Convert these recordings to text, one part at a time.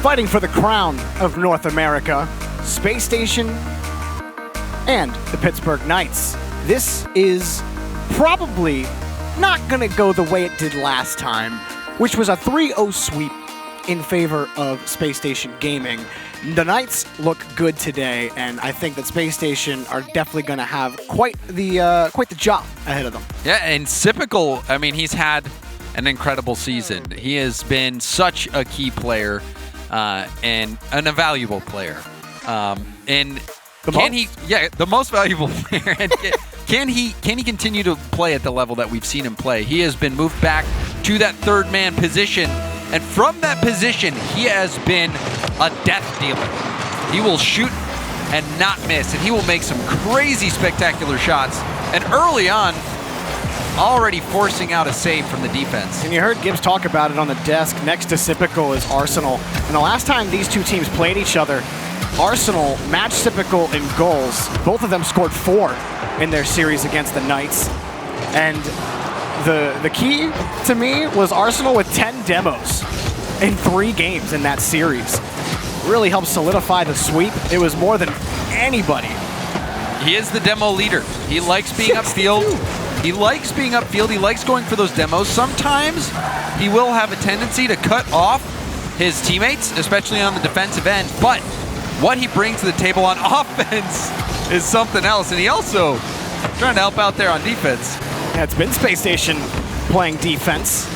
fighting for the crown of North America, Spacestation and the Pittsburgh Knights. This is probably not going to go the way it did last time, which was a 3-0 sweep in favor of Spacestation Gaming. The Knights look good today, and I think that Spacestation are definitely going to have quite the job ahead of them. Yeah, and Sipical, I mean, he's had an incredible season. He has been such a key player and an invaluable player. And the most valuable player. And can he continue to play at the level that we've seen him play? He has been moved back to that third man position. And from that position, he has been a death dealer. He will shoot and not miss, and he will make some crazy spectacular shots. And early on, already forcing out a save from the defense. And you heard Gibbs talk about it on the desk. Next to Sipical is Arsenal. And the last time these two teams played each other, Arsenal matched Sipical in goals. Both of them scored 4 in their series against the Knights. And the key to me was Arsenal with 10 demos in 3 games in that series. Really helped solidify the sweep. It was more than anybody. He is the demo leader. He likes being upfield. He likes being upfield. He likes going for those demos. Sometimes he will have a tendency to cut off his teammates, especially on the defensive end. But what he brings to the table on offense is something else. And he also trying to help out there on defense. Yeah, it's been Spacestation playing defense.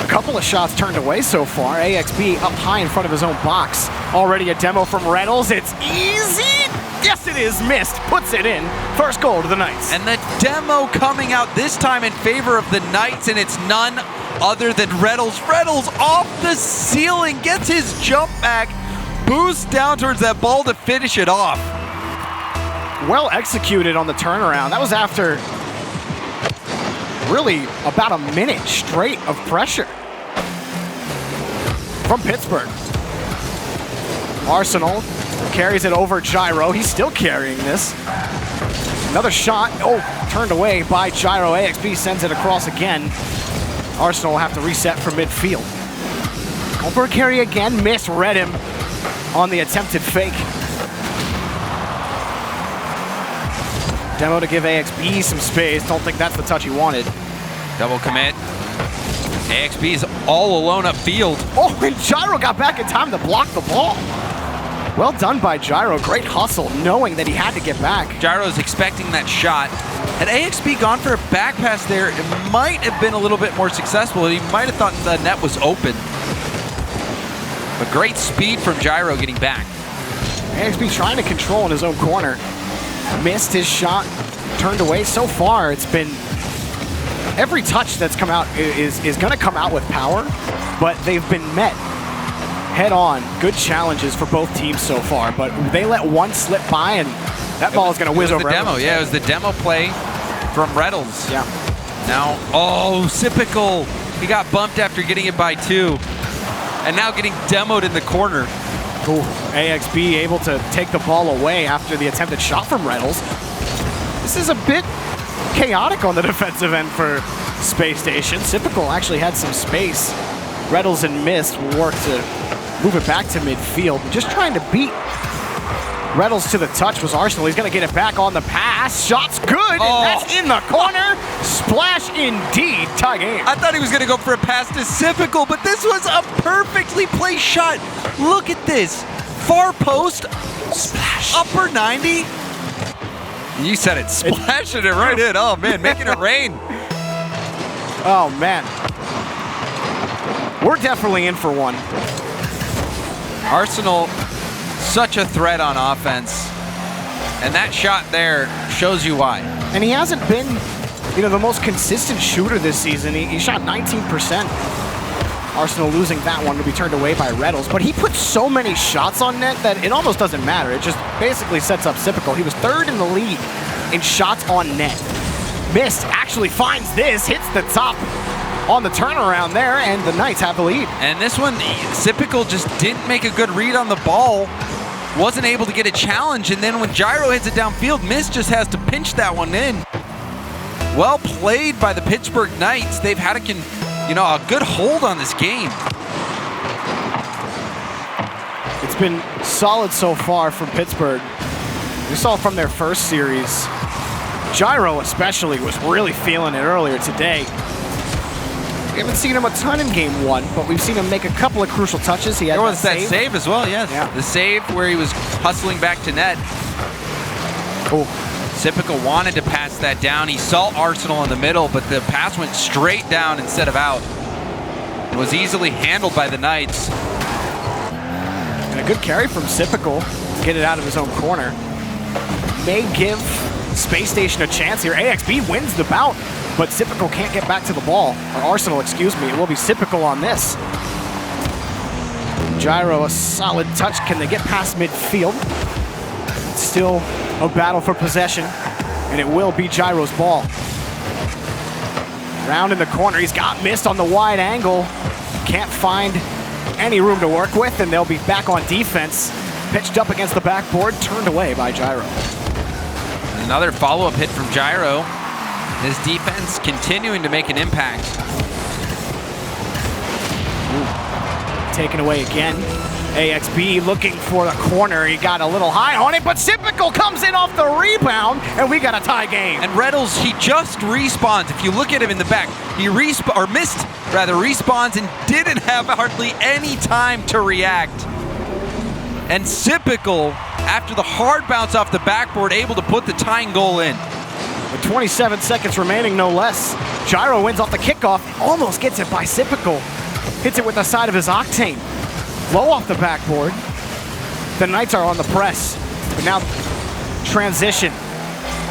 A couple of shots turned away so far. AXB up high in front of his own box. Already a demo from Reynolds. It's easy. Yes, it is. Missed. Puts it in. First goal to the Knights. And the demo coming out this time in favor of the Knights, and it's none other than Reynolds. Reynolds off the ceiling, gets his jump back, boosts down towards that ball to finish it off. Well executed on the turnaround. That was after really about a minute straight of pressure from Pittsburgh. Arsenal carries it over Gyro. He's still carrying this. Another shot. Oh, turned away by Gyro. AXB sends it across again. Arsenal will have to reset from midfield. Over carry again. Miss. Read him on the attempted fake. Demo to give AXB some space. Don't think that's the touch he wanted. Double commit. AXB's all alone upfield. Oh, and Gyro got back in time to block the ball. Well done by Gyro. Great hustle, knowing that he had to get back. Gyro's expecting that shot. Had AXB gone for a back pass there, it might have been a little bit more successful. He might have thought the net was open. But great speed from Gyro getting back. AXB trying to control in his own corner. Missed his shot, turned away. So far, it's been every touch that's come out is going to come out with power, but they've been met head on. Good challenges for both teams so far, but they let one slip by, and that ball is going to whiz over. Demo, yeah, it was the demo play from Reynolds. Yeah. Now, oh, Sipical. He got bumped after getting it by 2, and now getting demoed in the corner. Ooh, AXB able to take the ball away after the attempted shot from Reynolds. This is a bit chaotic on the defensive end for Spacestation. Sipical actually had some space. Reynolds and Mist will work to move it back to midfield. Just trying to beat Reynolds to the touch was Arsenal. He's going to get it back on the pass. Shot's good, and that's in the corner. Splash indeed, tie game. I thought he was going to go for a pass to Sipical, but this was a perfectly placed shot. Look at this. Far post, splash, upper 90. You said it, splashing it right in. Oh, man, making it rain. Oh, man. We're definitely in for one. Arsenal, such a threat on offense. And that shot there shows you why. And he hasn't been, the most consistent shooter this season. He shot 19%. Arsenal losing that one to be turned away by Reynolds. But he put so many shots on net that it almost doesn't matter. It just basically sets up Sipical. He was 3rd in the league in shots on net. Missed, actually finds this, hits the top on the turnaround there, and the Knights have the lead. And this one, Sipical just didn't make a good read on the ball. Wasn't able to get a challenge, and then when Gyro hits it downfield, Mist just has to pinch that one in. Well played by the Pittsburgh Knights. They've had a good hold on this game. It's been solid so far from Pittsburgh. We saw from their first series, Gyro especially was really feeling it earlier today. We haven't seen him a ton in game one, but we've seen him make a couple of crucial touches. He had there was that save as well, yes. Yeah. The save where he was hustling back to net. Cool. Sypical wanted to pass that down. He saw Arsenal in the middle, but the pass went straight down instead of out. It was easily handled by the Knights. And a good carry from Sypical to get it out of his own corner. May give Space Station a chance here. AXB wins the bout, but Sypical can't get back to the ball. Or Arsenal, excuse me. It will be Sypical on this. Gyro, a solid touch. Can they get past midfield? It's still a battle for possession, and it will be Gyro's ball. Round in the corner. He's got missed on the wide angle. Can't find any room to work with, and they'll be back on defense. Pitched up against the backboard, turned away by Gyro. Another follow-up hit from Gyro. His defense continuing to make an impact. Ooh. Taken away again. AXB looking for the corner. He got a little high on it, but Sypical comes in off the rebound, and we got a tie game. And Reynolds, he just respawns. If you look at him in the back, he respawns and didn't have hardly any time to react. And Sypical, after the hard bounce off the backboard, able to put the tying goal in. With 27 seconds remaining, no less. Gyro wins off the kickoff, almost gets it by Sypical. Hits it with the side of his Octane. Low off the backboard. The Knights are on the press, but now transition.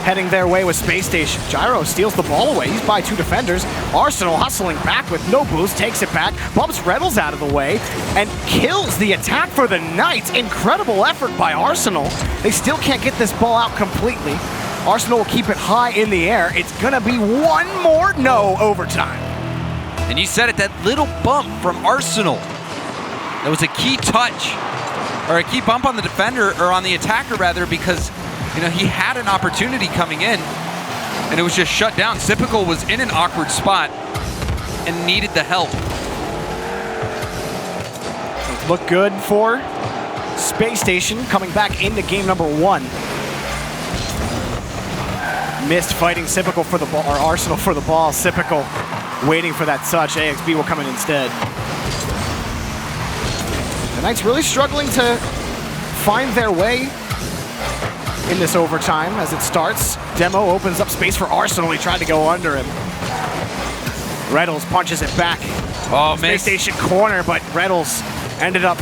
Heading their way with Space Station. Gyro steals the ball away. He's by two defenders. Arsenal hustling back with no boost, takes it back, bumps Reynolds out of the way, and kills the attack for the Knights. Incredible effort by Arsenal. They still can't get this ball out completely. Arsenal will keep it high in the air. It's gonna be one more overtime. And you said it, that little bump from Arsenal. That was a key touch, or a key bump on the defender, or on the attacker rather, because he had an opportunity coming in, and it was just shut down. Sypical was in an awkward spot and needed the help. Look good for Space Station coming back into game number one. Missed fighting Sypical for the ball, or Arsenal for the ball. Sypical waiting for that touch. AXB will come in instead. The Knights really struggling to find their way in this overtime as it starts. Demo opens up space for Arsenal. He tried to go under him. Reynolds punches it back. Oh, Space Station corner, but Reynolds ended up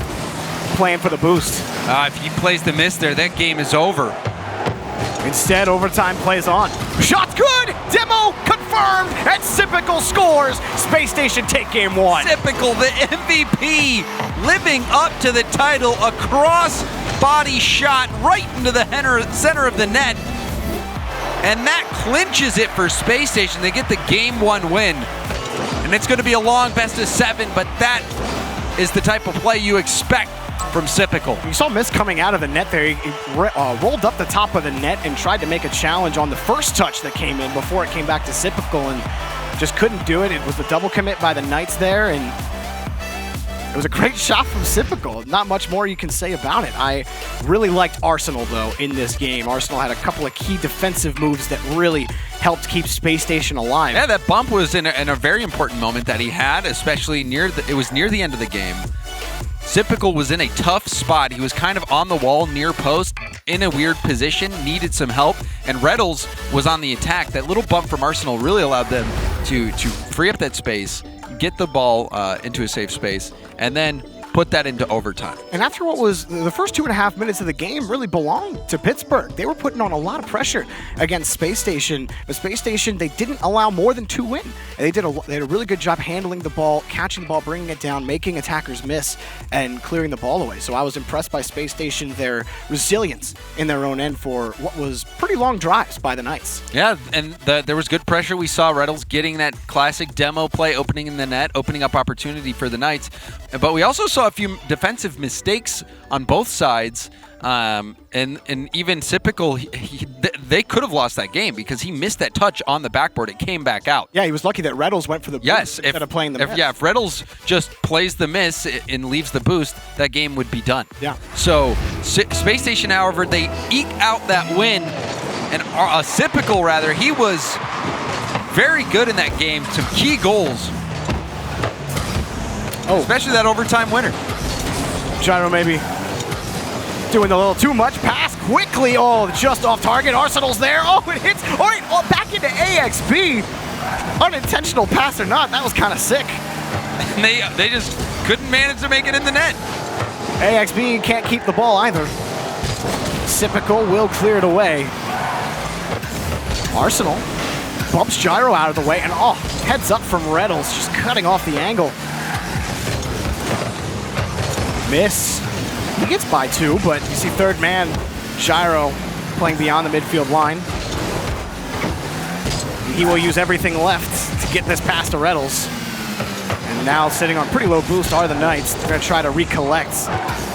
playing for the boost. If he plays the miss there, that game is over. Instead, overtime plays on. Shot good! Demo confirmed! And Sypical scores! Space Station take game one. Sypical, the MVP, living up to the title. A cross-body shot right into the center of the net. And that clinches it for Space Station. They get the game one win. And it's going to be a long best of seven, but that is the type of play you expect from Sypical. You saw Miss coming out of the net there. He rolled up the top of the net and tried to make a challenge on the first touch that came in before it came back to Sypical, and just couldn't do it. It was the double commit by the Knights there, and it was a great shot from Sypical. Not much more you can say about it. I really liked Arsenal, though, in this game. Arsenal had a couple of key defensive moves that really helped keep Space Station alive. Yeah, that bump was in a very important moment that he had, especially it was near the end of the game. Sypical was in a tough spot. He was kind of on the wall near post, in a weird position, needed some help, and Reynolds was on the attack. That little bump from Arsenal really allowed them to free up that space, get the ball into a safe space, and then put that into overtime. And after what was the first 2.5 minutes of the game really belonged to Pittsburgh. They were putting on a lot of pressure against Space Station. But Space Station, they didn't allow more than 2 win. And they had a really good job handling the ball, catching the ball, bringing it down, making attackers miss, and clearing the ball away. So I was impressed by Space Station, their resilience in their own end for what was pretty long drives by the Knights. Yeah, and there was good pressure. We saw Reynolds getting that classic demo play, opening in the net, opening up opportunity for the Knights. But we also saw saw a few defensive mistakes on both sides, and even Sypical, they could have lost that game because he missed that touch on the backboard. It came back out. Yeah, he was lucky that Reynolds went for the boost instead of playing the miss. Yeah, if Reynolds just plays the miss and leaves the boost, that game would be done. Yeah. So Space Station, however, they eke out that win, and Sypical, rather, he was very good in that game. Some key goals. Oh, especially that overtime winner. Gyro maybe doing a little too much. Pass quickly. Oh, just off target. Arsenal's there. Oh, it hits. All right, back into AXB. Unintentional pass or not, that was kind of sick. And they just couldn't manage to make it in the net. AXB can't keep the ball either. Sypical will clear it away. Arsenal bumps Gyro out of the way, and heads up from Reynolds, just cutting off the angle. Miss. He gets by 2, but you see third man, Gyro, playing beyond the midfield line. He will use everything left to get this pass to Reynolds. And now sitting on pretty low boost are the Knights. They're going to try to recollect,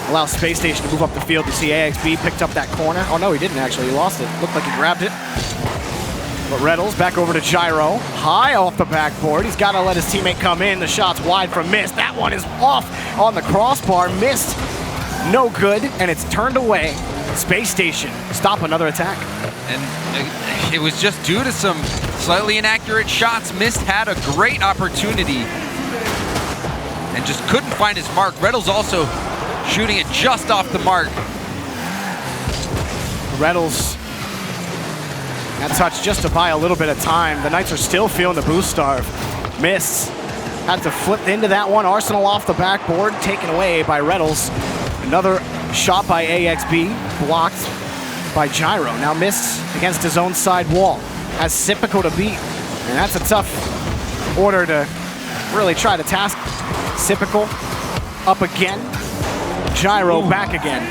allow Space Station to move up the field. You see AXB picked up that corner. Oh no, he didn't actually, he lost it. Looked like he grabbed it. But Reynolds back over to Gyro, high off the backboard. He's got to let his teammate come in. The shot's wide from Mist. That one is off on the crossbar. Mist, no good, and it's turned away. Space Station, stop another attack. And it was just due to some slightly inaccurate shots. Mist had a great opportunity and just couldn't find his mark. Reynolds also shooting it just off the mark. Reynolds, that touch just to buy a little bit of time. The Knights are still feeling the boost starve. Miss. Had to flip into that one. Arsenal off the backboard, taken away by Reynolds. Another shot by AXB, blocked by Gyro. Now Miss against his own side wall. Has Sypical to beat. And that's a tough order to really try to task. Sypical up again. Gyro back again.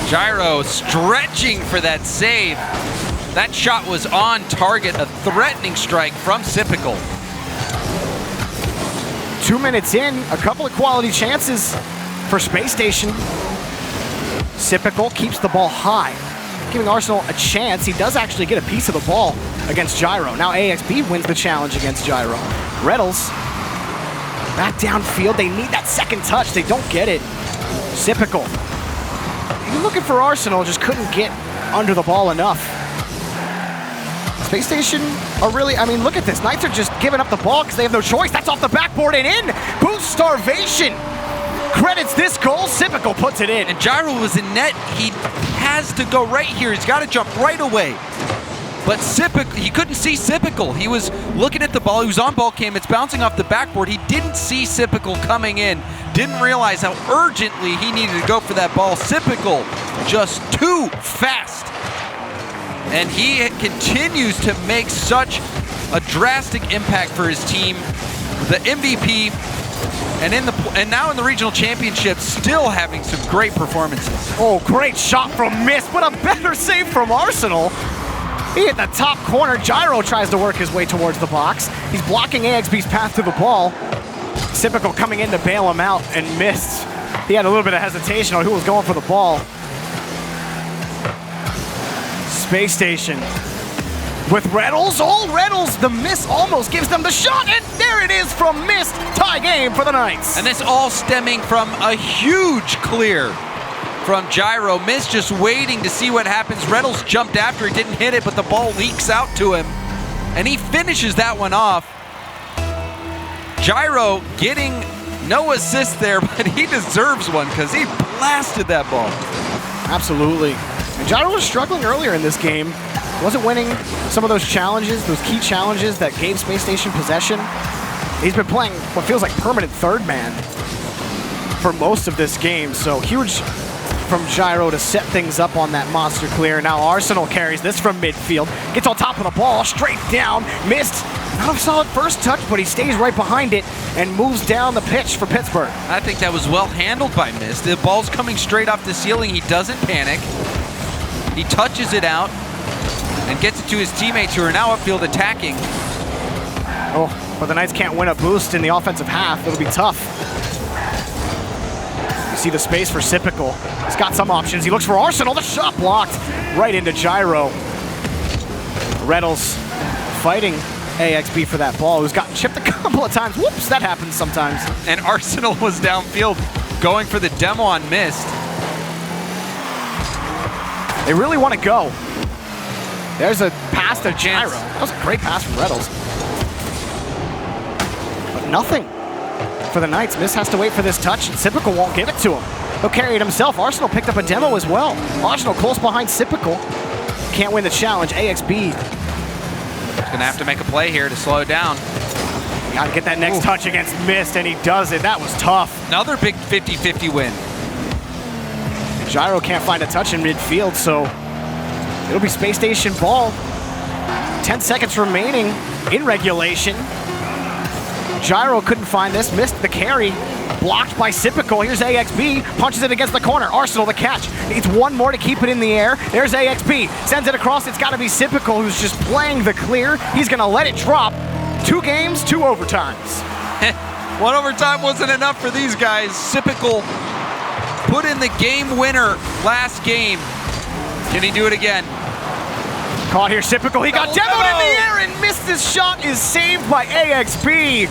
Gyro stretching for that save. That shot was on target, a threatening strike from Sypical. 2 minutes in, a couple of quality chances for Space Station. Sypical keeps the ball high, giving Arsenal a chance. He does actually get a piece of the ball against Gyro. Now AXB wins the challenge against Gyro. Reynolds back downfield. They need that second touch. They don't get it. Sypical. You're looking for Arsenal, just couldn't get under the ball enough. Space Station are really, I mean, look at this. Knights are just giving up the ball because they have no choice. That's off the backboard and in. Boost starvation. Credits this goal. Sypical puts it in. And Gyro was in net. He has to go right here. He's got to jump right away. But Sypical, he couldn't see Sypical. He was looking at the ball. He was on ball cam. It's bouncing off the backboard. He didn't see Sypical coming in. Didn't realize how urgently he needed to go for that ball. Sypical just too fast. And he continues to make such a drastic impact for his team. The MVP, and now in the regional championships, still having some great performances. Oh, great shot from Miss, but a better save from Arsenal. He hit the top corner. Gyro tries to work his way towards the box. He's blocking AXB's path to the ball. Sypical coming in to bail him out and missed. He had a little bit of hesitation on who was going for the ball. Space Station with Reynolds. Oh, Reynolds, the miss almost gives them the shot, and there it is from Mist. Tie game for the Knights. And this all stemming from a huge clear from Gyro. Mist just waiting to see what happens. Reynolds jumped after, he didn't hit it, but the ball leaks out to him, and he finishes that one off. Gyro getting no assist there, but he deserves one because he blasted that ball. Absolutely. And Gyro was struggling earlier in this game. Wasn't winning some of those challenges, those key challenges that gave Space Station possession. He's been playing what feels like permanent third man for most of this game. So huge from Gyro to set things up on that monster clear. Now Arsenal carries this from midfield. Gets on top of the ball, straight down. Missed. Not a solid first touch, but he stays right behind it and moves down the pitch for Pittsburgh. I think that was well handled by Mist. The ball's coming straight off the ceiling. He doesn't panic. He touches it out and gets it to his teammates who are now upfield attacking. Oh, but the Knights can't win a boost in the offensive half. It'll be tough. See the space for Sypical. He's got some options. He looks for Arsenal. The shot blocked right into Gyro. Reynolds fighting AXB for that ball, who's gotten chipped a couple of times. Whoops, that happens sometimes. And Arsenal was downfield going for the demo on missed. They really want to go. There's a pass to Gyro. That was a great pass from Reynolds. But nothing for the Knights. Miss has to wait for this touch, and Sypical won't give it to him. He'll carry it himself. Arsenal picked up a demo as well. Arsenal close behind Sypical. Can't win the challenge. AXB gonna have to make a play here to slow it down. Gotta get that next touch against Mist, and he does it. That was tough. Another big 50-50 win. Gyro can't find a touch in midfield, so it'll be Space Station ball. 10 seconds remaining in regulation. Gyro couldn't find this, missed the carry. Blocked by Sypical. Here's AXB, punches it against the corner. Arsenal the catch. Needs one more to keep it in the air. There's AXB, sends it across. It's got to be Sypical who's just playing the clear. He's going to let it drop. 2 games, 2 overtimes. 1 overtime wasn't enough for these guys. Sypical put in the game winner last game. Can he do it again? Caught here, Sypical. He got demoed in the air and missed his shot. Is saved by AXB.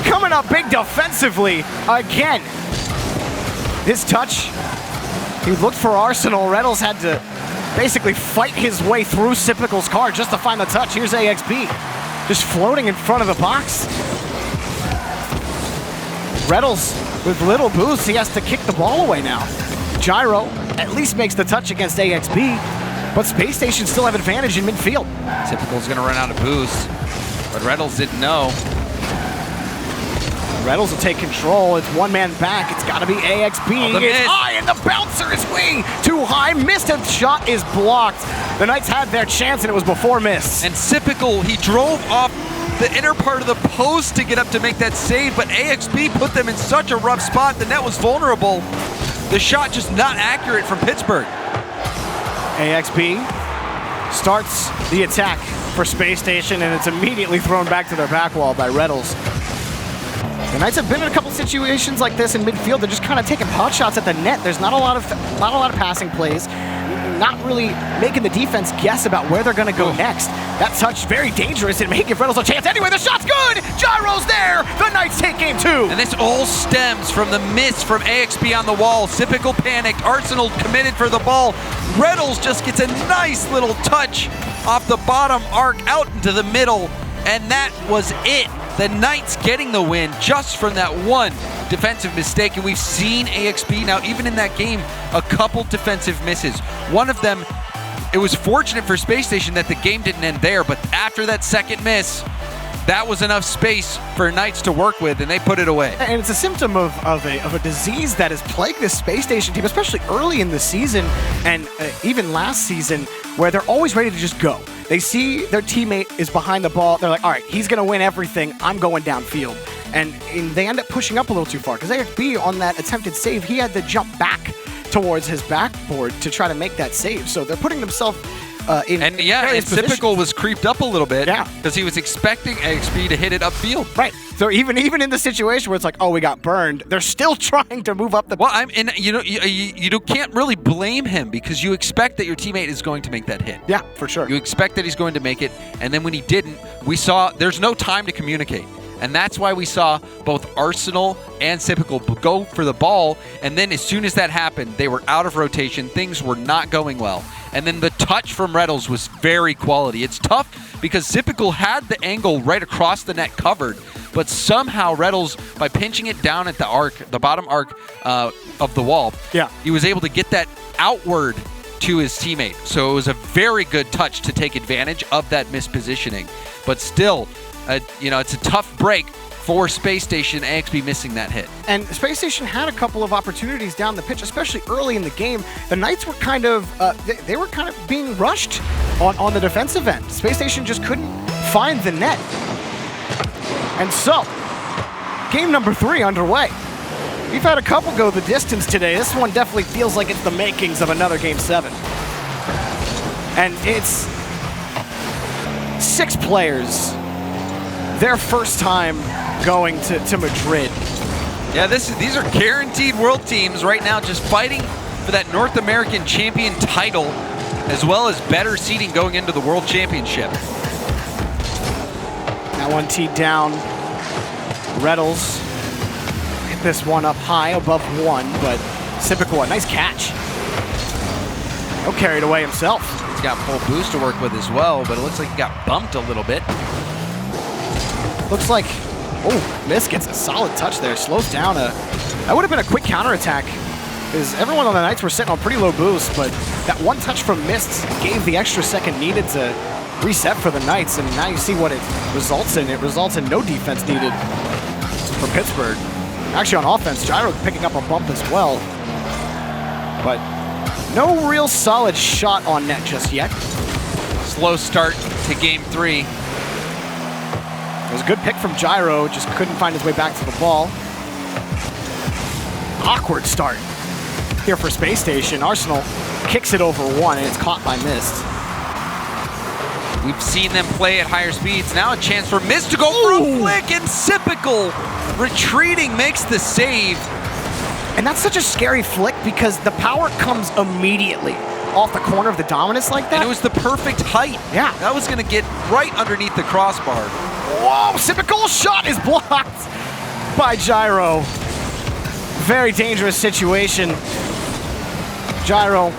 Coming up big defensively again. This touch, he looked for Arsenal. Reynolds had to basically fight his way through Sypical's car just to find the touch. Here's AXB, just floating in front of the box. Reynolds with little boost, he has to kick the ball away now. Gyro at least makes the touch against AXB, but Space Station still have advantage in midfield. Sypical's gonna run out of boost, but Reynolds didn't know. Reynolds will take control. It's one man back. It's got to be AXB. It's high, and the bouncer is way too high. Missed, and shot is blocked. The Knights had their chance, and it was before miss. And Sypical, he drove off the inner part of the post to get up to make that save, but AXB put them in such a rough spot. The net was vulnerable. The shot just not accurate from Pittsburgh. AXB starts the attack for Space Station, and it's immediately thrown back to their back wall by Reynolds. The Knights have been in a couple situations like this in midfield. They're just kind of taking pot shots at the net. There's not a lot of passing plays. Not really making the defense guess about where they're going to go next. That touch very dangerous. It may give Reynolds a chance. Anyway, the shot's good. Gyro's there. The Knights take game 2. And this all stems from the miss from AXB on the wall. Sypical panicked. Arsenal committed for the ball. Reynolds just gets a nice little touch off the bottom arc out into the middle, and that was it. The Knights getting the win just from that one defensive mistake. And we've seen AXB now, even in that game, a couple defensive misses. One of them, it was fortunate for Space Station that the game didn't end there, but after that second miss, that was enough space for Knights to work with, and they put it away. And it's a symptom of a disease that has plagued this Space Station team, especially early in the season and even last season, where they're always ready to just go. They see their teammate is behind the ball. They're like, all right, he's going to win everything. I'm going downfield. And they end up pushing up a little too far because AXB on that attempted save, he had to jump back towards his backboard to try to make that save. So they're putting themselves in and Sypical was creeped up a little bit because he was expecting AXB to hit it upfield. Right. So even in the situation where it's like, oh, we got burned, they're still trying to move up the. Well, you can't really blame him because you expect that your teammate is going to make that hit. Yeah, for sure. You expect that he's going to make it, and then when he didn't, we saw there's no time to communicate. And that's why we saw both Arsenal and Sypical go for the ball, and then as soon as that happened, they were out of rotation. Things were not going well. And then the touch from Reynolds was very quality. It's tough because Sypical had the angle right across the net covered, but somehow Reynolds, by pinching it down at the arc, the bottom arc of the wall, he was able to get that outward to his teammate. So it was a very good touch to take advantage of that mispositioning. But still, it's a tough break for Space Station, AXB missing that hit. And Space Station had a couple of opportunities down the pitch, especially early in the game. The Knights were kind of they were kind of being rushed on the defensive end. Space Station just couldn't find the net. And so, game number 3 underway. We've had a couple go the distance today. This one definitely feels like it's the makings of another Game 7. And it's 6 players. Their first time going to Madrid. Yeah, these are guaranteed world teams right now, just fighting for that North American champion title, as well as better seeding going into the World Championship. That one teed down. Reddles hit this one up high above one, but Sypical, a nice catch. No carried away himself. He's got full boost to work with as well, but it looks like he got bumped a little bit. Looks like, oh, Miss gets a solid touch there. Slows down. That would have been a quick counterattack, because everyone on the Knights were sitting on pretty low boost, but that one touch from Mist gave the extra second needed to reset for the Knights, and now you see what it results in. It results in no defense needed for Pittsburgh. Actually, on offense, Gyro picking up a bump as well, but no real solid shot on net just yet. Slow start to game 3. It was a good pick from Gyro, just couldn't find his way back to the ball. Awkward start here for Space Station. Arsenal kicks it over one, and it's caught by Mist. We've seen them play at higher speeds. Now a chance for Mist to go for a flick, and Sypical retreating makes the save. And that's such a scary flick because the power comes immediately off the corner of the Dominus like that. And it was the perfect height. Yeah. That was going to get right underneath the crossbar. Whoa, Sypical's shot is blocked by Gyro. Very dangerous situation. Gyro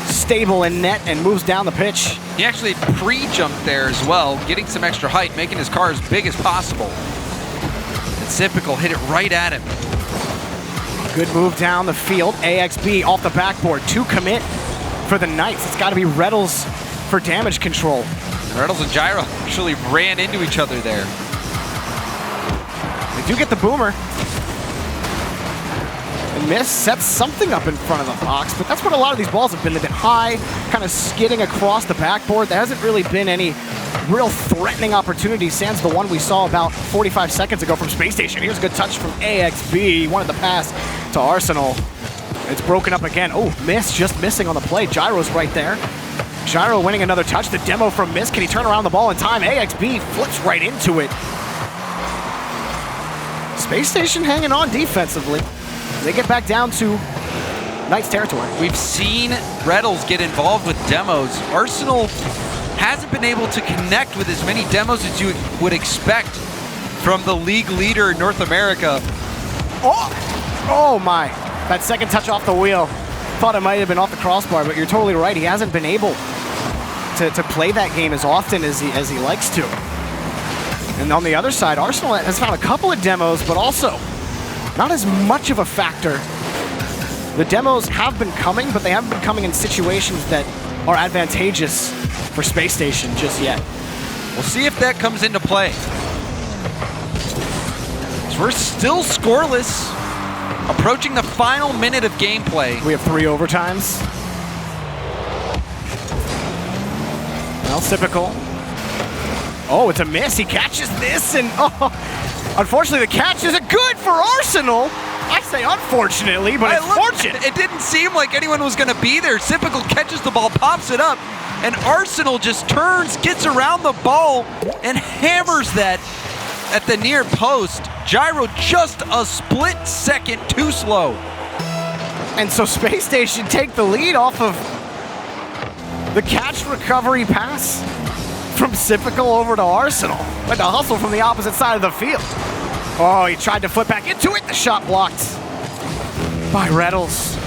stable in net and moves down the pitch. He actually pre-jumped there as well, getting some extra height, making his car as big as possible. And Sypical hit it right at him. Good move down the field. AXB off the backboard. 2 commit for the Knights. It's got to be Reddles for damage control. Reddles and Gyro actually ran into each other there. They do get the boomer. And Miss sets something up in front of the box, but that's what a lot of these balls have been. They've been high, kind of skidding across the backboard. There hasn't really been any real threatening opportunities, sans the one we saw about 45 seconds ago from Space Station. Here's a good touch from AXB. He wanted the pass to Arsenal. It's broken up again. Oh, Miss just missing on the play. Gyro's right there. Gyro winning another touch. The demo from Miss. Can he turn around the ball in time? AXB flips right into it. Space Station hanging on defensively. They get back down to Knights territory. We've seen Reddles get involved with demos. Arsenal hasn't been able to connect with as many demos as you would expect from the league leader in North America. Oh my. That second touch off the wheel. Thought it might have been off the crossbar, but you're totally right. He hasn't been able to play that game as often as he likes to. And on the other side, Arsenal has found a couple of demos, but also not as much of a factor. The demos have been coming, but they haven't been coming in situations that are advantageous for Space Station just yet. We'll see if that comes into play. So we're still scoreless, approaching the final minute of gameplay. We have 3 overtimes. Well, Sypical. Oh, it's a miss. He catches this, and unfortunately the catch isn't good for Arsenal. I say unfortunately, but it's fortunate. It didn't seem like anyone was going to be there. Sypical catches the ball, pops it up, and Arsenal just turns, gets around the ball, and hammers that at the near post. Gyro just a split second too slow. And so Space Station take the lead off of the catch recovery pass from Sypical over to Arsenal. Went to hustle from the opposite side of the field. Oh, he tried to flip back into it. The shot blocked by Reddles.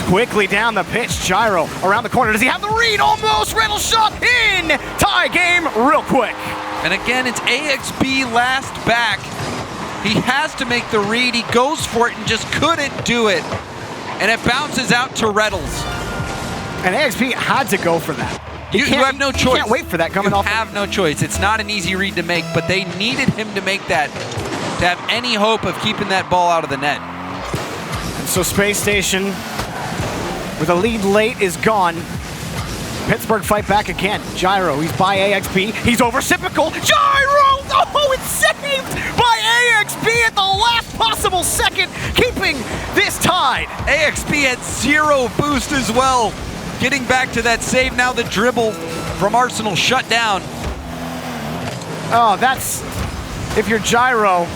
Quickly down the pitch. Gyro around the corner. Does he have the read? Almost. Reddles shot in. Tie game real quick. And again, it's AXB last back. He has to make the read. He goes for it and just couldn't do it. And it bounces out to Reddles. And AXB had to go for that. You have no choice. You can't wait for that coming off. You have no choice. It's not an easy read to make, but they needed him to make that to have any hope of keeping that ball out of the net. And so Space Station, with a lead late, is gone. Pittsburgh fight back again. Gyro, he's by AXB. He's over Sypical. Gyro! Oh, it's saved by AXB at the last possible second, keeping this tied. AXB had 0 boost as well. Getting back to that save. Now the dribble from Arsenal shut down. Oh, that's, if you're Gyro,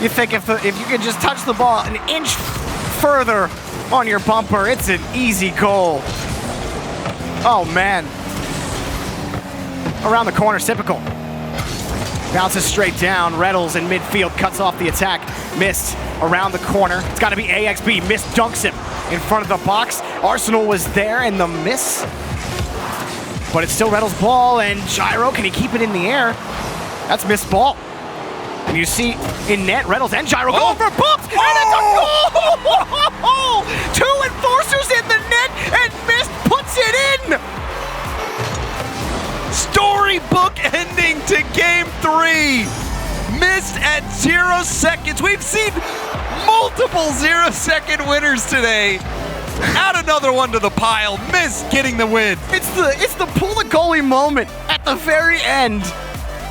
You think if you can just touch the ball an inch further on your bumper, it's an easy goal. Oh, man. Around the corner, Typical. Bounces straight down. Reynolds in midfield cuts off the attack. Missed around the corner. It's got to be AXB. Missed dunks him in front of the box. Arsenal was there and the miss. But it's still Reynolds' ball, and Gyro, can he keep it in the air? That's missed ball. And you see in net, Reynolds and Gyro going for bumps, and it's a goal! 2 enforcers in the net, and Mist puts it in! Storybook ending to Game 3. Mist at 0 seconds. We've seen multiple 0-second winners today. Add another one to the pile. Mist getting the win. It's the pull the goalie moment at the very end.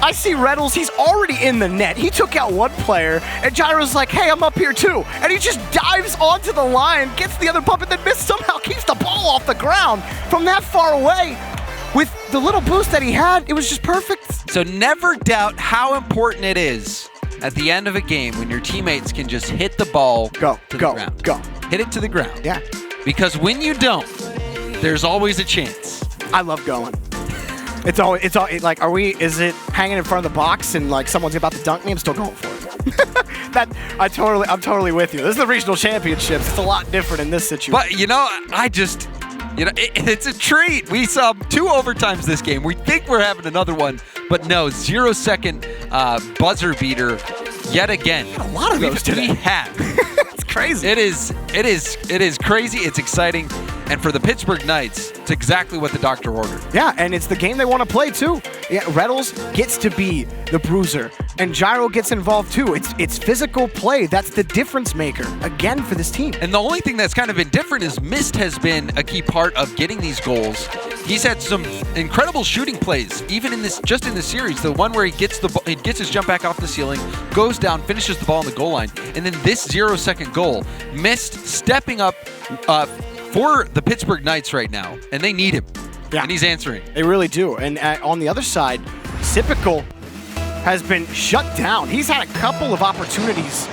I see Reynolds, he's already in the net. He took out one player, and Gyro's like, hey, I'm up here too. And he just dives onto the line, gets the other bump, and then Mist somehow keeps the ball off the ground from that far away. With the little boost that he had, it was just perfect. So never doubt how important it is at the end of a game when your teammates can just hit the ball to the ground. Go. Hit it to the ground. Yeah. Because when you don't, there's always a chance. I love going. It's always like, is it hanging in front of the box and like someone's about to dunk me? I'm still going for it. I'm totally with you. This is the regional championships. It's a lot different in this situation. But it's a treat. We saw 2 overtimes this game. We think we're having another one, but no, 0-second buzzer beater yet again. A lot of those today. We have. It's crazy. It is crazy. It's exciting. And for the Pittsburgh Knights, it's exactly what the doctor ordered. Yeah, and it's the game they want to play too. Yeah, Reynolds gets to be the bruiser, and Gyro gets involved too. It's physical play. That's the difference maker, again, for this team. And the only thing that's kind of been different is Mist has been a key part of getting these goals. He's had some incredible shooting plays, even in this series. The one where he gets his jump back off the ceiling, goes down, finishes the ball on the goal line, and then this 0-second goal. Mist stepping up for the Pittsburgh Knights right now, and they need him. Yeah. And he's answering. They really do. And on the other side, Typical has been shut down. He's had a couple of opportunities.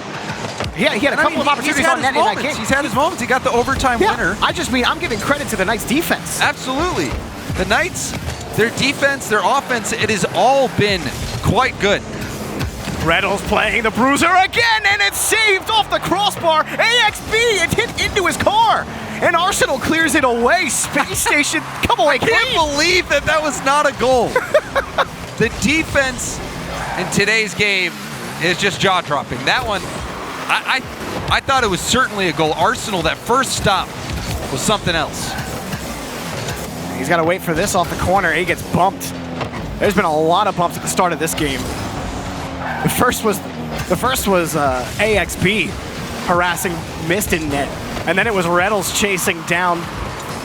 He had a couple of opportunities on net in that game. He's had his moments. He got the overtime winner. I just mean I'm giving credit to the Knights' defense. Absolutely. The Knights, their defense, their offense, it has all been quite good. Reynolds playing the bruiser again, and it's saved off the crossbar. AXB, it hit into his car. And Arsenal clears it away. Space Station, come away clean. I can't believe that was not a goal. The defense in today's game is just jaw-dropping. That one, I thought it was certainly a goal. Arsenal, that first stop was something else. He's got to wait for this off the corner. He gets bumped. There's been a lot of bumps at the start of this game. The first was AXB harassing Mist in net. And then it was Reynolds chasing down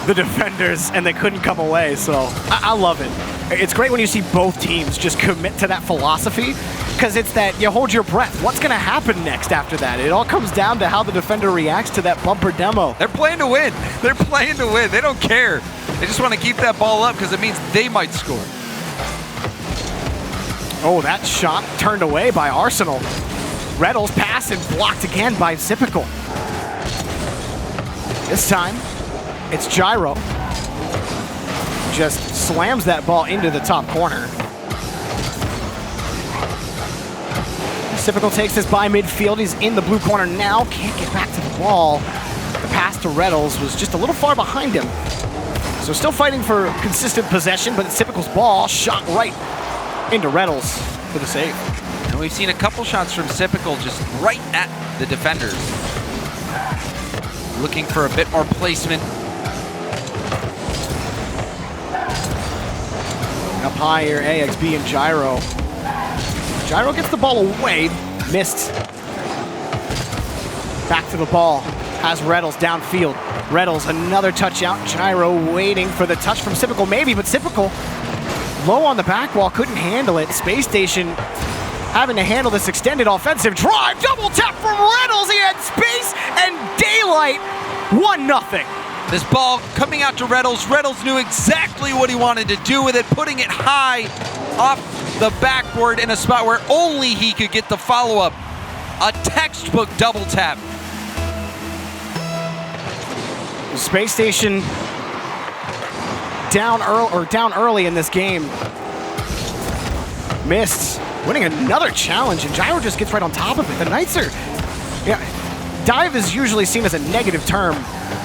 the defenders, and they couldn't come away. So I love it. It's great when you see both teams just commit to that philosophy, because it's that you hold your breath. What's going to happen next after that? It all comes down to how the defender reacts to that bumper demo. They're playing to win. They're playing to win. They don't care. They just want to keep that ball up because it means they might score. Oh, that shot turned away by Arsenal. Reynolds pass and blocked again by Typical. This time, it's Gyro. Just slams that ball into the top corner. Typical takes this by midfield. He's in the blue corner now. Can't get back to the ball. The pass to Reynolds was just a little far behind him. So still fighting for consistent possession, but it's Typical's ball shot right into Reynolds for the save. And we've seen a couple shots from Typical just right at the defenders. Looking for a bit more placement. Up high here, AXB and Gyro. Gyro gets the ball away, missed. Back to the ball, has Reynolds downfield. Reynolds, another touch out. Gyro waiting for the touch from Typical, maybe, but Typical low on the back wall, couldn't handle it. Space Station having to handle this extended offensive drive. Double tap from Reynolds. He had space and daylight. 1-0. This ball coming out to Reynolds. Reynolds knew exactly what he wanted to do with it, putting it high off the backboard in a spot where only he could get the follow-up. A textbook double tap. Space Station down early in this game. Missed, winning another challenge, and Gyro just gets right on top of it. The Knights are, dive is usually seen as a negative term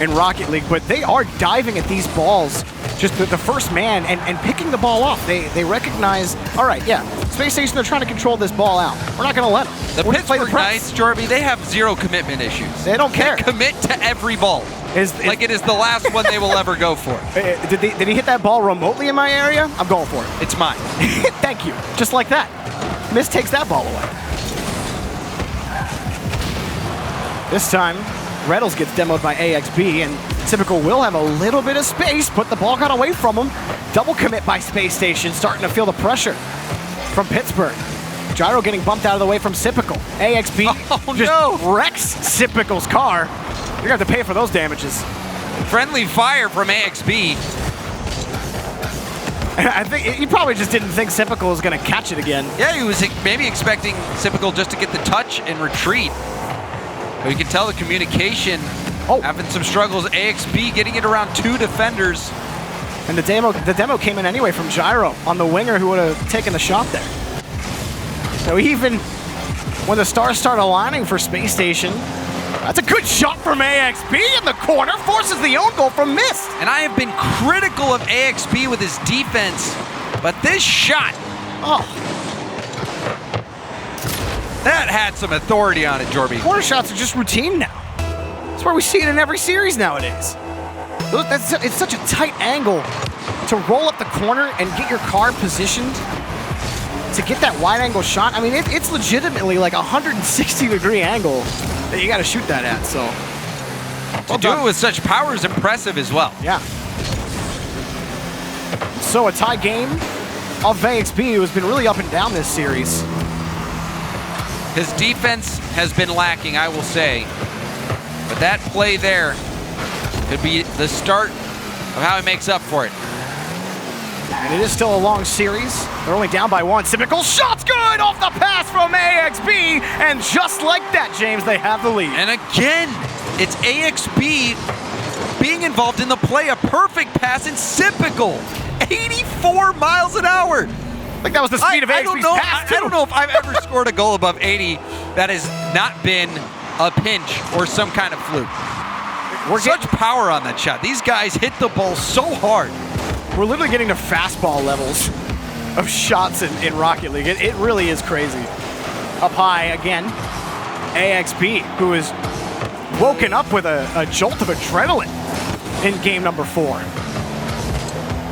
in Rocket League, but they are diving at these balls, just the first man, and picking the ball off. They recognize, all right, Space Station, they're trying to control this ball out. We're not going to let them. The Pittsburgh Knights, Jorby, they have zero commitment issues. They don't care. They commit to every ball. Like it is the last one they will ever go for. Did he hit that ball remotely in my area? I'm going for it. It's mine. Thank you. Just like that. Miss takes that ball away. This time, Reynolds gets demoed by AXB, and Typical will have a little bit of space, but the ball got away from him. Double commit by Space Station, starting to feel the pressure from Pittsburgh. Gyro getting bumped out of the way from Typical. AXB just wrecks Typical's car. You're gonna have to pay for those damages. Friendly fire from AXB. I think he probably just didn't think Typical was gonna catch it again. Yeah, he was maybe expecting Typical just to get the touch and retreat. But you can tell the communication having some struggles. AXB getting it around 2 defenders. And the demo came in anyway from Gyro on the winger who would have taken the shot there. So even when the stars start aligning for Space Station, that's a good shot from AXB in the corner, forces the own goal from Mist. And I have been critical of AXB with his defense, but this shot, that had some authority on it, Jorby. Corner shots are just routine now. That's where we see it in every series nowadays. It's such a tight angle to roll up the corner and get your car positioned to get that wide angle shot. I mean, it's legitimately like a 160-degree angle that you got to shoot that at. So to do it with such power is impressive as well. Yeah. So a tie game of AXB, who has been really up and down this series. His defense has been lacking, I will say. But that play there could be the start of how he makes up for it. And it is still a long series. They're only down by 1. Typical shot's good off the pass from AXB. And just like that, James, they have the lead. And again, it's AXB being involved in the play. A perfect pass in typical. 84 miles an hour. I think that was the speed of AXB's pass, too. I don't know if I've ever scored a goal above 80 that has not been a pinch or some kind of fluke. Such power on that shot. These guys hit the ball so hard. We're literally getting to fastball levels of shots in Rocket League. It really is crazy. Up high again, AXB, who is woken up with a jolt of adrenaline in game number 4.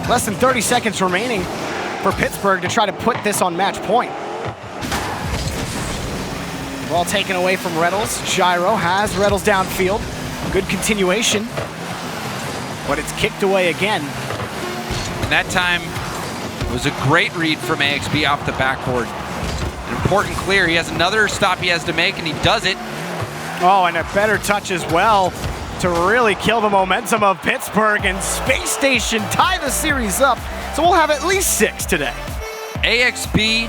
Less than 30 seconds remaining for Pittsburgh to try to put this on match point. Ball taken away from Reynolds. Gyro has Reynolds downfield. Good continuation, but it's kicked away again. And that time was a great read from AXB off the backboard. An important clear. He has another stop he has to make, and he does it. Oh, and a better touch as well to really kill the momentum of Pittsburgh, and Space Station tie the series up. So we'll have at least 6 today. AXB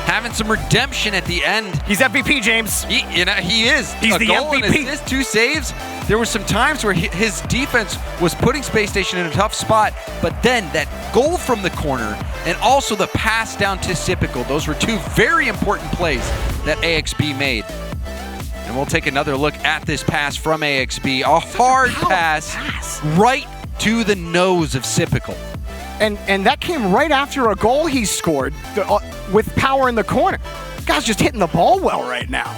having some redemption at the end. He's MVP, James. He is. He's the goal MVP. And assist, 2 saves. There were some times where his defense was putting Space Station in a tough spot, but then that goal from the corner and also the pass down to Typical, those were 2 very important plays that AXB made. And we'll take another look at this pass from AXB. A hard pass right to the nose of Typical. And that came right after a goal he scored with power in the corner. Guy's just hitting the ball well right now.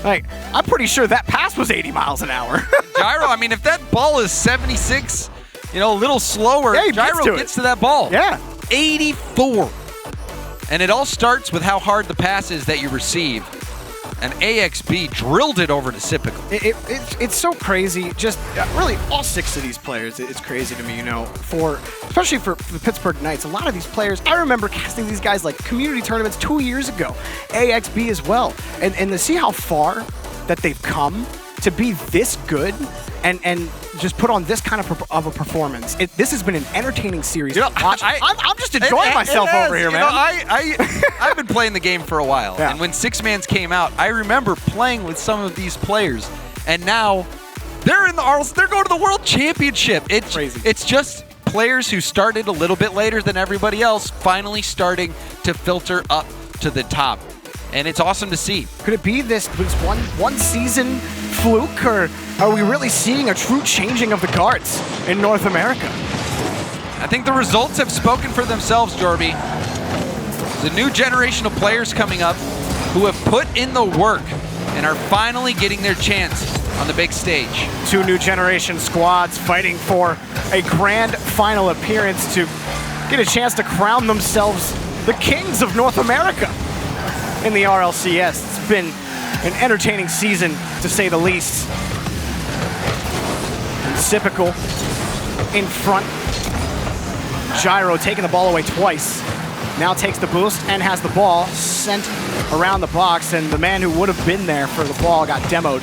Like, I'm pretty sure that pass was 80 miles an hour. Gyro, I mean, if that ball is 76, a little slower, Gyro gets to that ball. Yeah. 84. And it all starts with how hard the pass is that you receive. And AXB drilled it over to Typical. It's so crazy. Just really all 6 of these players, it's crazy to me, especially for the Pittsburgh Knights. A lot of these players, I remember casting these guys like community tournaments 2 years ago. AXB as well. And to see how far that they've come to be this good and just put on this kind of a performance. This has been an entertaining series to watch. I'm just enjoying myself over here, man. I've been playing the game for a while, yeah. And when Six Mans came out, I remember playing with some of these players, and now they're in the RLCS. They're going to the World Championship. It's crazy. It's just players who started a little bit later than everybody else finally starting to filter up to the top. And it's awesome to see. Could it be this one season fluke, or are we really seeing a true changing of the guards in North America? I think the results have spoken for themselves, Jorby. The new generation of players coming up who have put in the work and are finally getting their chance on the big stage. 2 new generation squads fighting for a grand final appearance to get a chance to crown themselves the kings of North America in the RLCS. It's been an entertaining season, to say the least. Typical in front. Gyro taking the ball away twice. Now takes the boost and has the ball sent around the box, and the man who would have been there for the ball got demoed.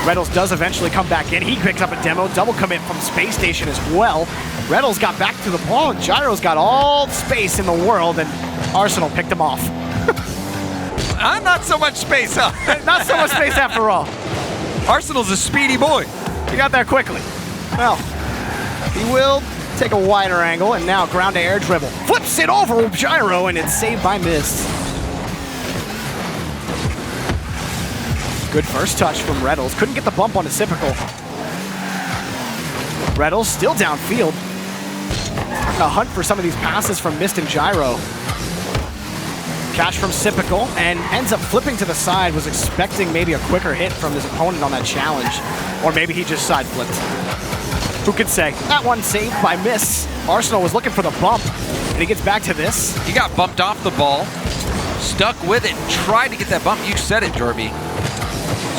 Reynolds does eventually come back in. He picks up a demo, double commit from Spacestation as well. Reynolds got back to the ball, and Gyro's got all the space in the world, and Arsenal picked him off. Not so much space, huh? Not so much space after all. Arsenal's a speedy boy. He got there quickly. Well, he will take a wider angle, and now ground to air dribble. Flips it over Gyro, and it's saved by Mist. Good first touch from Reynolds. Couldn't get the bump on Typical. Reynolds still downfield. A hunt for some of these passes from Mist and Gyro. Catch from Typical, and ends up flipping to the side. Was expecting maybe a quicker hit from his opponent on that challenge. Or maybe he just side flipped. Who could say? That one saved by Mist. Arsenal was looking for the bump, and he gets back to this. He got bumped off the ball, stuck with it, and tried to get that bump. You said it, Jorby.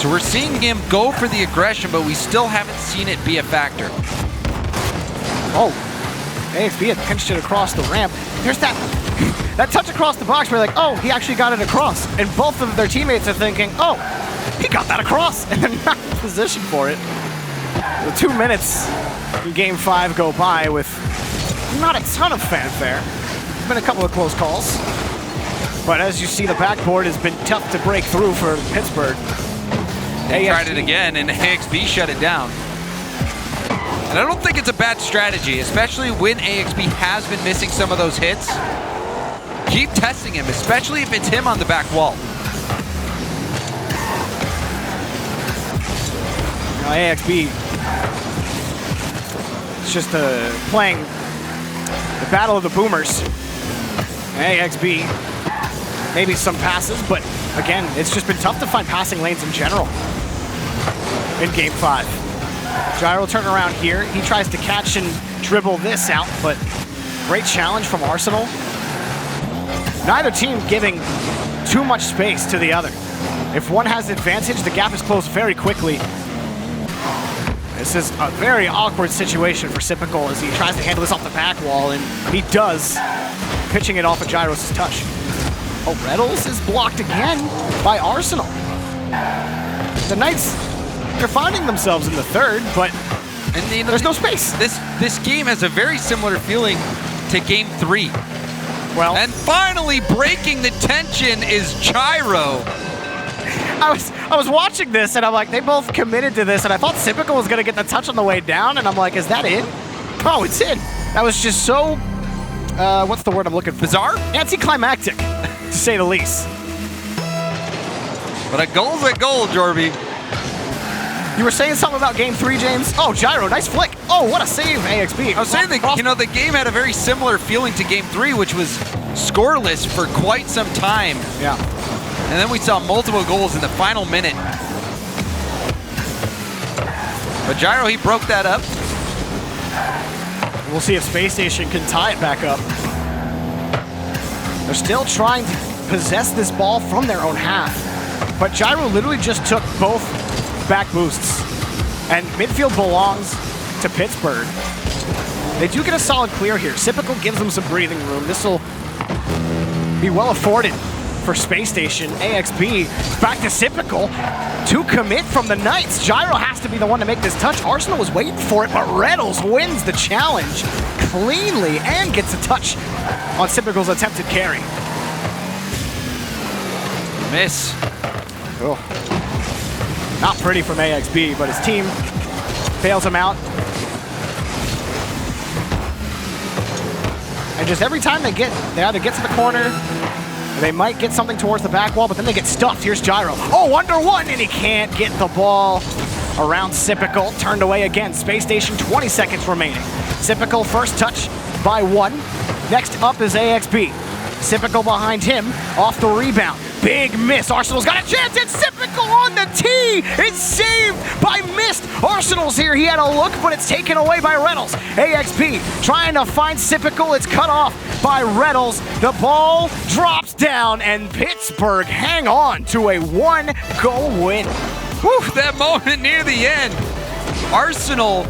So we're seeing him go for the aggression, but we still haven't seen it be a factor. Oh, AXB had pinched it across the ramp. There's that touch across the box where you're like, oh, he actually got it across. And both of their teammates are thinking, oh, he got that across. And they're not in position for it. The 2 minutes in Game 5 go by with not a ton of fanfare. There's been a couple of close calls. But as you see, the backboard has been tough to break through for Pittsburgh. They tried it again, and AXB shut it down. And I don't think it's a bad strategy, especially when AXB has been missing some of those hits. Keep testing him, especially if it's him on the back wall. Now AXB is just playing the battle of the boomers. AXB, maybe some passes, but again, it's just been tough to find passing lanes in general in Game 5. Gyro turn around here. He tries to catch and dribble this out, but great challenge from Arsenal. Neither team giving too much space to the other. If one has advantage, the gap is closed very quickly. This is a very awkward situation for Typical as he tries to handle this off the back wall, and he does, pitching it off of Gyros' touch. Oh, Reynolds is blocked again by Arsenal. The Knights, they're finding themselves in the third, but there's no space. This game has a very similar feeling to Game 3. Well, and finally breaking the tension is Gyro. I was watching this, and I'm like, they both committed to this, and I thought Typical was going to get the touch on the way down, and I'm like, is that it? Oh, it's in. That was just so, what's the word I'm looking for? Bizarre? Anticlimactic, to say the least. But a goal's a goal, Jorby. You were saying something about Game 3, James? Oh, Gyro, nice flick. Oh, what a save, AXB. I was saying that, the game had a very similar feeling to Game 3, which was scoreless for quite some time. Yeah. And then we saw multiple goals in the final minute. But Gyro, he broke that up. We'll see if Spacestation can tie it back up. They're still trying to possess this ball from their own half. But Gyro literally just took both back boosts. And midfield belongs to Pittsburgh. They do get a solid clear here. Typical gives them some breathing room. This will be well afforded for Space Station. AXB back to Typical to commit from the Knights. Gyro has to be the one to make this touch. Arsenal was waiting for it, but Reddles wins the challenge cleanly and gets a touch on Typical's attempted carry. Miss. Oh. Not pretty from AXB, but his team bails him out. And just every time they either get to the corner, or they might get something towards the back wall, but then they get stuffed. Here's Gyro. Oh, under one, and he can't get the ball around Typical. Turned away again. Space Station, 20 seconds remaining. Typical first touch by one. Next up is AXB. Typical behind him, off the rebound. Big miss. Arsenal's got a chance. It's Typical on the tee. It's saved by missed. Arsenal's here. He had a look, but it's taken away by Reynolds. AXB trying to find Typical. It's cut off by Reynolds. The ball drops down, and Pittsburgh hang on to a one-goal win. Whew, that moment near the end. Arsenal,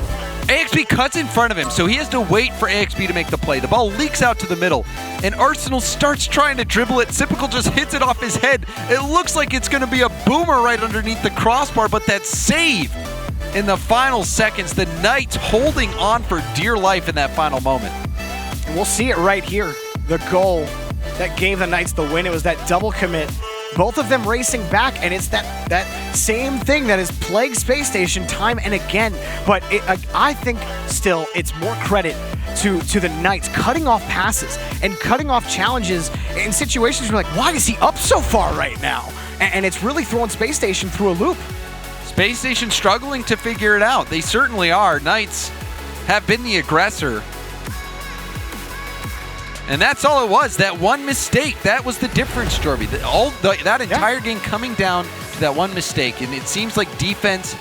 AXB cuts in front of him, so he has to wait for AXB to make the play. The ball leaks out to the middle, and Arsenal starts trying to dribble it. Typical just hits it off his head. It looks like it's going to be a boomer right underneath the crossbar, but that save in the final seconds. The Knights holding on for dear life in that final moment. And we'll see it right here. The goal that gave the Knights the win. It was that double commit. Both of them racing back, and it's that same thing that has plagued Space Station time and again. But I think still it's more credit to the Knights cutting off passes and cutting off challenges in situations where, like, why is he up so far right now? And it's really throwing Space Station through a loop. Space Station struggling to figure it out. They certainly are. Knights have been the aggressor. And that's all it was. That one mistake, that was the difference, Jorby. That entire game coming down to that one mistake. And it seems like defense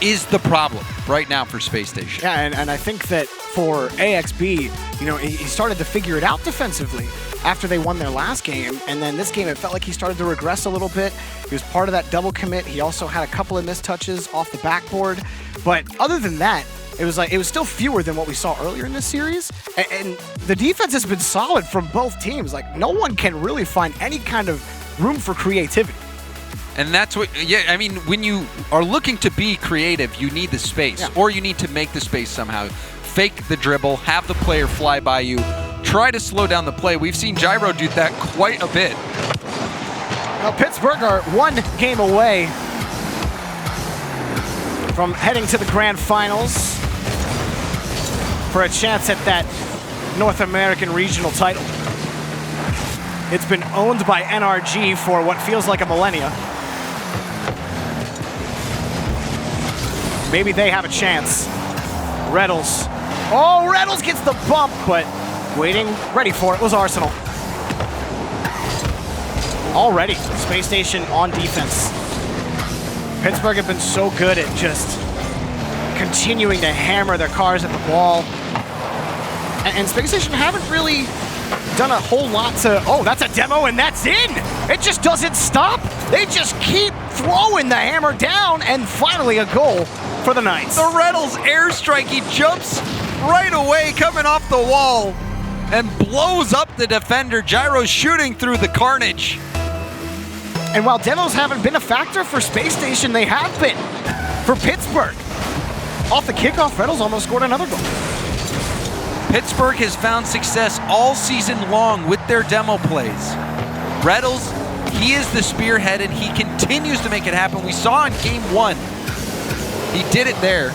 is the problem right now for Space Station. Yeah, and I think that for AXB, you know, he started to figure it out defensively after they won their last game. And then this game, it felt like he started to regress a little bit. He was part of that double commit. He also had a couple of missed touches off the backboard. But other than that, it was still fewer than what we saw earlier in this series, and the defense has been solid from both teams. Like, no one can really find any kind of room for creativity. And that's what, yeah, I mean, when you are looking to be creative, you need the space, or you need to make the space somehow. Fake the dribble, have the player fly by you, try to slow down the play. We've seen Gyro do that quite a bit. Well, Pittsburgh are one game away from heading to the grand finals for a chance at that North American regional title. It's been owned by NRG for what feels like a millennia. Maybe they have a chance. Reddles. Oh, Reddles gets the bump, but waiting, ready for it was Arsenal. Already, Space Station on defense. Pittsburgh have been so good at just continuing to hammer their cars at the ball. And Space Station haven't really done a whole lot to... Oh, that's a demo, and that's in! It just doesn't stop. They just keep throwing the hammer down, and finally a goal for the Knights. The Reynolds airstrike, he jumps right away, coming off the wall, and blows up the defender. Gyro shooting through the carnage. And while demos haven't been a factor for Space Station, they have been for Pittsburgh. Off the kickoff, Reynolds almost scored another goal. Pittsburgh has found success all season long with their demo plays. Reynolds, he is the spearhead, and he continues to make it happen. We saw in game one, he did it there.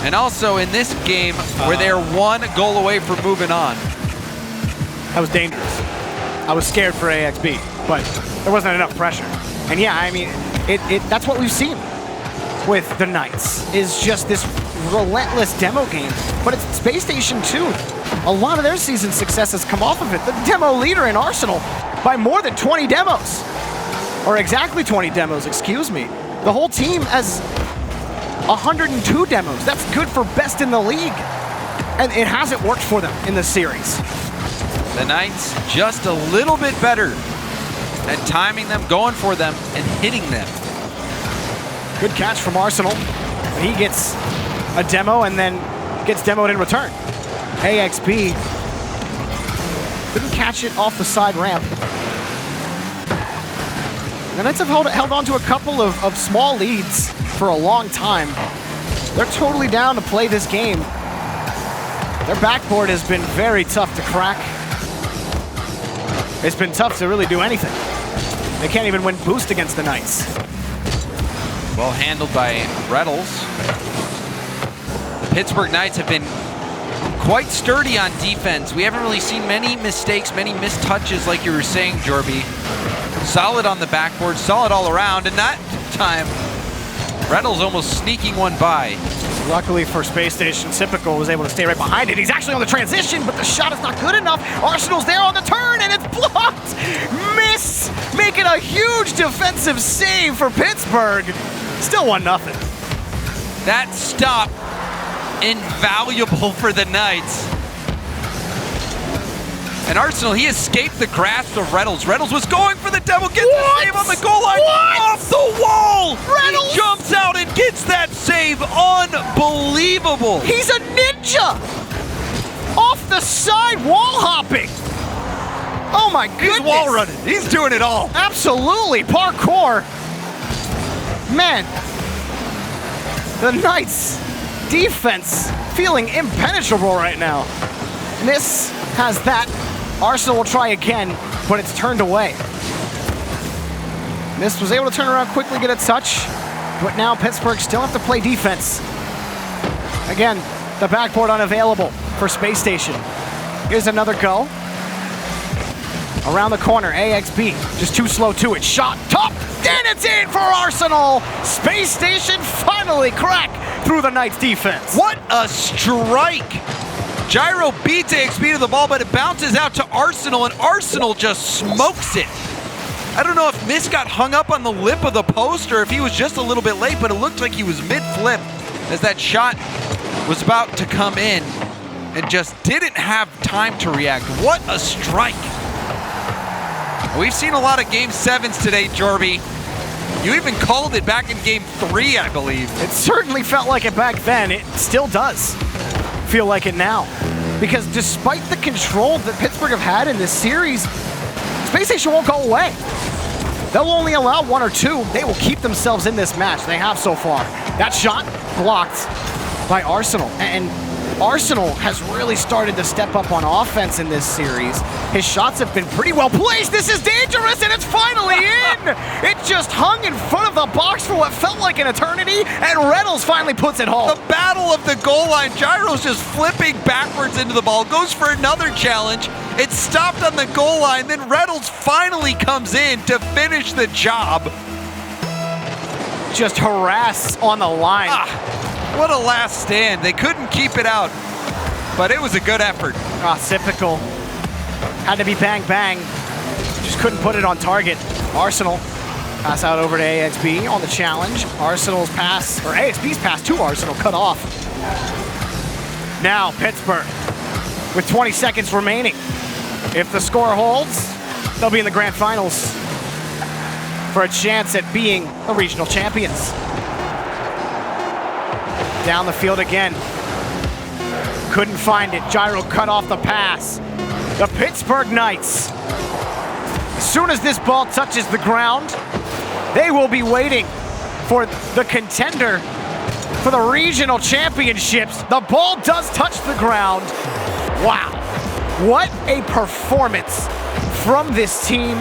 And also in this game, where they're one goal away from moving on. That was dangerous. I was scared for AXB, but there wasn't enough pressure. And yeah, I mean, that's what we've seen with the Knights, is just this relentless demo game. But it's Space Station too. A lot of their season success has come off of it. The demo leader in Arsenal by more than 20 demos. Or exactly 20 demos, excuse me. The whole team has 102 demos. That's good for best in the league. And it hasn't worked for them in this series. The Knights just a little bit better at timing them, going for them, and hitting them. Good catch from Arsenal. He gets a demo and then gets demoed in return. AXB couldn't catch it off the side ramp. The Knights have held on to a couple of small leads for a long time. They're totally down to play this game. Their backboard has been very tough to crack. It's been tough to really do anything. They can't even win boost against the Knights. Well handled by Reynolds. The Pittsburgh Knights have been quite sturdy on defense. We haven't really seen many mistakes, many missed touches like you were saying, Jorby. Solid on the backboard, solid all around, and that time, Reynolds almost sneaking one by. Luckily for Space Station, Typical was able to stay right behind it. He's actually on the transition, but the shot is not good enough. Arsenal's there on the turn, and it's blocked! Miss! Making a huge defensive save for Pittsburgh. Still 1-0. That stop, invaluable for the Knights. And Arsenal, he escaped the grasp of Reynolds. Reynolds was going for the double, gets the save on the goal line. Off the wall! Reynolds! He jumps out and gets that save. Unbelievable! He's a ninja! Off the side, wall hopping! Oh my goodness! He's wall running. He's doing it all. Absolutely, parkour. Man, the Knights' defense feeling impenetrable right now. Miss has that. Arsenal will try again, but it's turned away. Miss was able to turn around quickly, get a touch, but now Pittsburgh still have to play defense. Again, the backboard unavailable for Space Station. Here's another go. Around the corner, AXB, just too slow to it. Shot, top, and it's in for Arsenal! Space Station finally crack through the Knights' defense. What a strike! Gyro beats AXB to the ball, but it bounces out to Arsenal, and Arsenal just smokes it. I don't know if Miss got hung up on the lip of the post or if he was just a little bit late, but it looked like he was mid-flip as that shot was about to come in and just didn't have time to react. What a strike. We've seen a lot of Game 7s today, Jorby. You even called it back in Game 3, I believe. It certainly felt like it back then. It still does feel like it now. Because despite the control that Pittsburgh have had in this series, Space Station won't go away. They'll only allow 1 or 2. They will keep themselves in this match. They have so far. That shot blocked by Arsenal. And Arsenal has really started to step up on offense in this series. His shots have been pretty well placed. This is dangerous, and it's finally in! It just hung in front of the box for what felt like an eternity, and Reynolds finally puts it home. The battle of the goal line. Gyro's just flipping backwards into the ball, goes for another challenge. It's stopped on the goal line, then Reynolds finally comes in to finish the job. Just harass on the line. What a last stand. They couldn't keep it out, but it was a good effort. Typical. Had to be bang, bang. Just couldn't put it on target. Arsenal pass out over to AXB on the challenge. Arsenal's pass, or AXB's pass to Arsenal cut off. Now Pittsburgh with 20 seconds remaining. If the score holds, they'll be in the grand finals for a chance at being the regional champions. Down the field again. Couldn't find it. Gyro cut off the pass. The Pittsburgh Knights. As soon as this ball touches the ground, they will be waiting for the contender for the regional championships. The ball does touch the ground. Wow. What a performance from this team.